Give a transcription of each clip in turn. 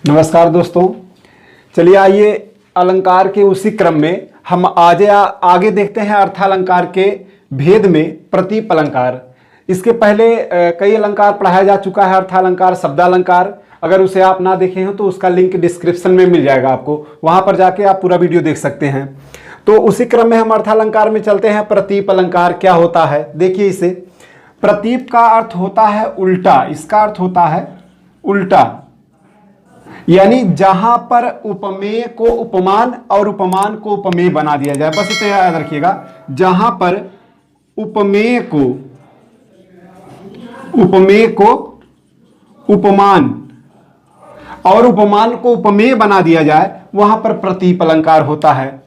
नमस्कार दोस्तों, चलिए आइए अलंकार के उसी क्रम में हम आगे देखते हैं अर्थालंकार के भेद में प्रतीप अलंकार। इसके पहले कई अलंकार पढ़ाया जा चुका है, अर्थालंकार, शब्दालंकार। अगर उसे आप ना देखे हो तो उसका लिंक डिस्क्रिप्शन में मिल जाएगा आपको, वहां पर जाके आप पूरा वीडियो देख सकते हैं। तो उसी क्रम में हम अर्थालंकार में चलते हैं। प्रतीप अलंकार क्या होता है, देखिए इसे। प्रतीप का अर्थ होता है उल्टा, इसका अर्थ होता है उल्टा, यानी जहां पर उपमेय को उपमान और उपमान को उपमेय बना दिया जाए। बस इतना याद रखिएगा, जहां पर उपमेय को उपमान और उपमान को उपमेय बना दिया जाए, वहां पर प्रतीप अलंकार होता है।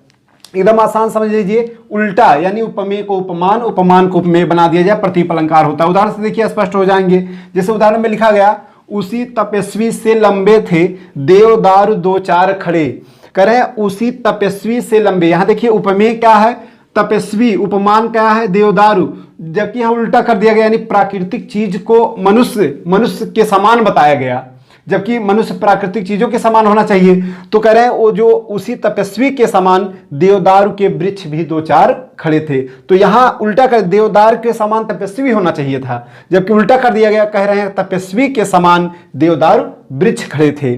एकदम आसान समझ लीजिए, उल्टा यानी उपमेय को उपमान, उपमान को उपमेय बना दिया जाए, प्रतीप अलंकार होता है। उदाहरण से देखिए, स्पष्ट हो जाएंगे। जैसे उदाहरण में लिखा गया, उसी तपस्वी से लंबे थे देवदारू दो चार खड़े। करें उसी तपस्वी से लंबे, यहां देखिए उपमेय क्या है, तपस्वी, उपमान क्या है, देवदारू। जबकि यहां उल्टा कर दिया गया, यानी प्राकृतिक चीज को मनुष्य के समान बताया गया, जबकि मनुष्य प्राकृतिक चीजों के समान होना चाहिए। तो कह रहे हैं वो जो उसी तपस्वी के समान देवदारू के वृक्ष भी दो चार खड़े थे। तो यहां उल्टा कर, देवदार के समान तपस्वी होना चाहिए था, जबकि उल्टा कर दिया गया, कह रहे हैं तपस्वी के समान देवदारू वृक्ष खड़े थे।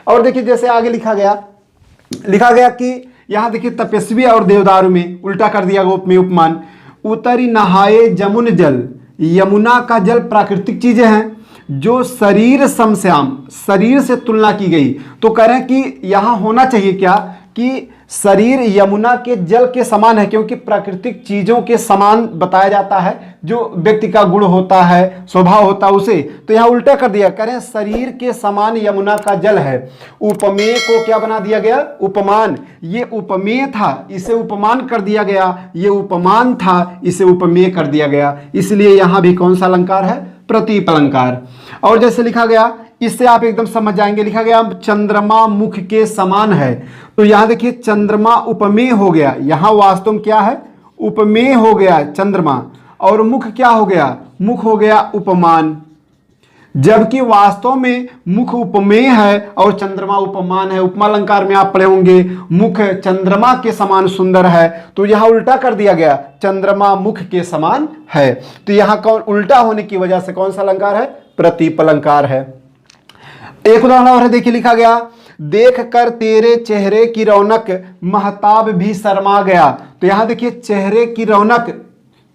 और देखिए जैसे आगे लिखा गया कि यहां देखिए तपस्वी और देवदारू में उल्टा कर दिया गया उपमान। उतरी नहाए जमुन जल, यमुना का जल प्राकृतिक चीजें हैं जो शरीर समश्याम, शरीर से तुलना की गई। तो कह रहे हैं कि यहां होना चाहिए क्या, कि शरीर यमुना के जल के समान है, क्योंकि प्राकृतिक चीजों के समान बताया जाता है, जो व्यक्ति का गुण होता है, स्वभाव होता है उसे। तो यहां उल्टा कर दिया, कह रहे हैं शरीर के समान यमुना का जल है। उपमेय को क्या बना दिया गया, उपमान। ये उपमेय था, इसे उपमान कर दिया गया, ये उपमान था, इसे उपमेय कर दिया गया। इसलिए यहां भी कौन सा अलंकार है, प्रतीप अलंकार। और जैसे लिखा गया, इससे आप एकदम समझ जाएंगे, लिखा गया चंद्रमा मुख के समान है। तो यहां देखिए चंद्रमा उपमेय हो गया, यहां वास्तव में क्या है, उपमेय हो गया चंद्रमा, और मुख क्या हो गया, मुख हो गया उपमान। जबकि वास्तव में मुख उपमेय है और चंद्रमा उपमान है। उपमा अलंकार में आप पढ़े होंगे, मुख चंद्रमा के समान सुंदर है। तो यहां उल्टा कर दिया गया, चंद्रमा मुख के समान है। तो यहां कौन उल्टा होने की वजह से कौन सा अलंकार है, प्रतीप अलंकार है। एक उदाहरण और है, देखिए लिखा गया, देख कर तेरे चेहरे की रौनक महताब भी शर्मा गया। तो यहां देखिए चेहरे की रौनक,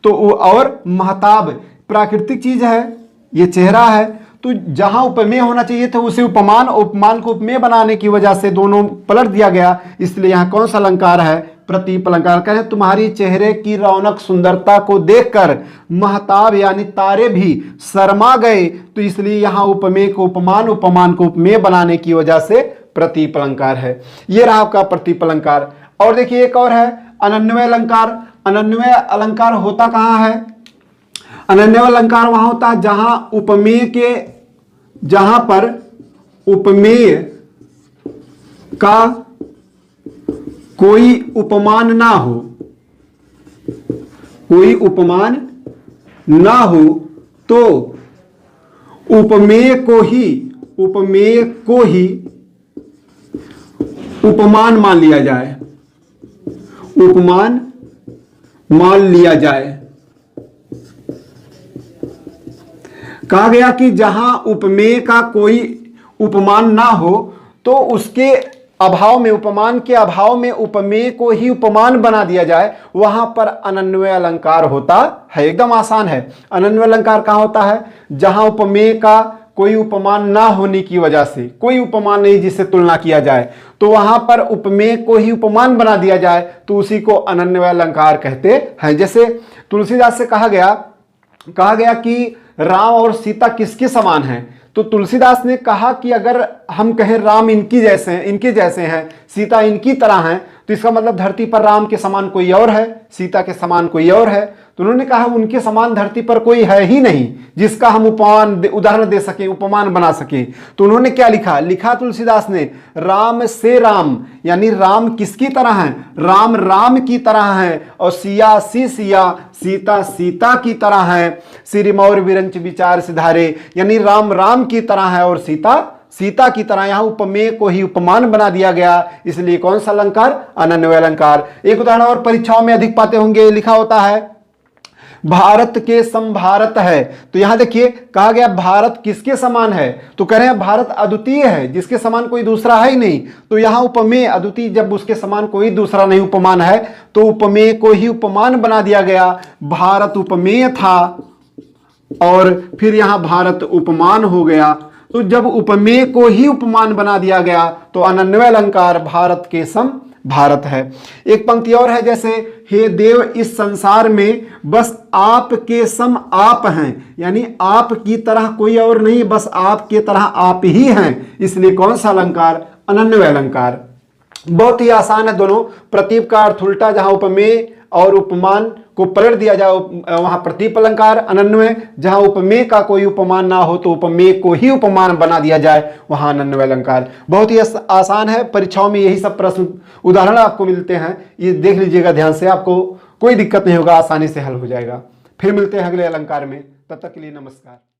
तो और महताब प्राकृतिक चीज है, ये चेहरा है। तो जहां उपमेय होना चाहिए था उसे उपमान, उपमान को उपमेय बनाने की वजह से दोनों पलट दिया गया। इसलिए यहां कौन सा अलंकार है, प्रतीप अलंकार। कहें तुम्हारी चेहरे की रौनक सुंदरता को देखकर महताब यानी तारे भी शर्मा गए। तो इसलिए यहां उपमेय को उपमान, उपमान को उपमेय बनाने की वजह से प्रतीप अलंकार है। यह रहा आपका प्रतीप अलंकार। और देखिए एक और है अनन्वय अलंकार। अनन्वय अलंकार होता कहां है, अनन्वय अलंकार वहां होता है जहां पर उपमेय का कोई उपमान ना हो, कोई उपमान ना हो, तो उपमेय को ही उपमान मान लिया जाए, उपमान मान लिया जाए। कहा गया कि जहां उपमेय का कोई उपमान ना हो, तो उसके अभाव में, उपमान के अभाव में उपमेय को ही उपमान बना दिया जाए, वहां पर अनन्वय अलंकार होता है। एकदम आसान है। अनन्वय अलंकार कहां होता है, जहां उपमेय का कोई उपमान ना होने की वजह से, कोई उपमान नहीं जिससे तुलना किया जाए, तो वहां पर उपमेय को ही उपमान बना दिया जाए, तो उसी को अनन्वय अलंकार कहते हैं। जैसे तुलसीदास से कहा गया कि राम और सीता किसके समान हैं। तो तुलसीदास ने कहा कि अगर हम कहें राम इनके जैसे हैं, सीता इनकी तरह हैं, तो इसका मतलब धरती पर राम के समान कोई और है, सीता के समान कोई और है। तो उन्होंने कहा उनके समान धरती पर कोई है ही नहीं जिसका हम उदाहरण दे सके, उपमान बना सके। तो उन्होंने क्या लिखा तुलसीदास ने, राम से राम, यानी राम किसकी तरह है, राम राम की तरह है, और सिया सीता सीता की तरह है। श्री मौर विरंच विचार सिधारे, यानी राम राम की तरह है और सीता सीता की तरह यहाँ उपमेय को ही उपमान बना दिया गया, इसलिए कौन सा अलंकार? अनन्वय अलंकार। एक उदाहरण और परीक्षाओं में अधिक पाते होंगे, लिखा होता है भारत के सम भारत है। तो यहां देखिए कहा गया भारत किसके समान है? तो कह रहे हैं भारत अद्वितीय है, जिसके समान कोई दूसरा है ही नहीं। तो यहां उपमेय अद्वितीय, जब उसके समान कोई दूसरा नहीं उपमान है, तो उपमेय को ही उपमान बना दिया गया। भारत उपमेय था और फिर यहां भारत उपमान हो गया। तो जब उपमेय को ही उपमान बना दिया गया तो अनन्वय अलंकार भारत के सम भारत है। एक पंक्ति और है, जैसे हे देव इस संसार में बस आपके सम आप हैं, यानी आप की तरह कोई और नहीं, बस आपके तरह आप ही हैं, इसलिए कौन सा अलंकार? अनन्वय अलंकार। बहुत ही आसान है दोनों। प्रतीप का अर्थ उल्टा, जहां उपमेय और उपमान को पलट दिया जाए वहां प्रतीप अलंकार। अनन्वय, जहां उपमेय का कोई उपमान ना हो तो उपमेय को ही उपमान बना दिया जाए, वहां अनन्वय अलंकार। बहुत ही आसान है, परीक्षाओं में यही सब प्रश्न उदाहरण आपको मिलते हैं, ये देख लीजिएगा ध्यान से, आपको कोई दिक्कत नहीं होगा, आसानी से हल हो जाएगा। फिर मिलते हैं अगले अलंकार में, तब तक के लिए नमस्कार।